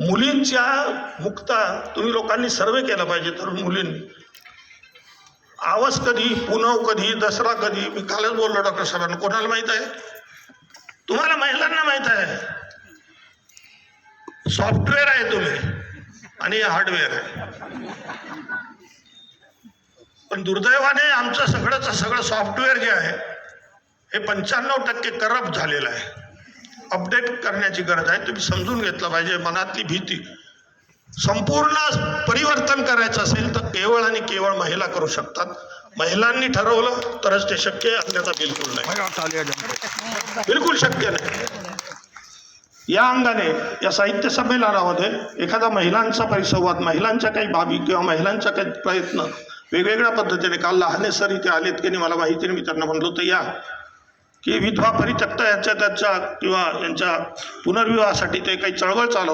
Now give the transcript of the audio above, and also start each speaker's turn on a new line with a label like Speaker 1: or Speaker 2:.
Speaker 1: मुलींच्या मुक्ता तुम्ही लोकांनी सर्वे केला पाहिजे. तरुण मुलींनी आवाज कधी, पुनव कधी, दसरा कधी, मी कालच बोललो डॉक्टर साहेबांना, कोणाला माहित आहे? तुम्हाला महिलांना माहित आहे. सॉफ्टवेअर आहे तुम्ही आणि हार्डवेअर आहे. पण दुर्दैवाने आमचं सगळं सॉफ्टवेअर जे आहे हे 95% करप्ट झालेलं आहे. अपडेट करण्याची गरज आहे. तुम्ही समजून घेतलं पाहिजे. मनातली भीती संपूर्ण परिवर्तन करायचं असेल तर केवळ आणि केवळ महिला करू शकतात. महिलांनी ठरवलं तरच ते शक्य आहे, अन्यथा बिलकुल नाही, बिलकुल शक्य नाही. या अंगाने या साहित्य संमेलनामध्ये एखादा महिलांचा परिसंवाद, महिलांच्या काही बाबी किंवा महिलांचा काही प्रयत्न वेगवेगळ्या पद्धतीने, काल लहाने सर इथे आलेत की नाही मला माहिती नाही, मी त्यांना म्हणलो तर या की विधवा परित्यक्ता याच्या किंवा यांच्या पुनर्विवाहासाठी ते काही चळवळ चालवतात.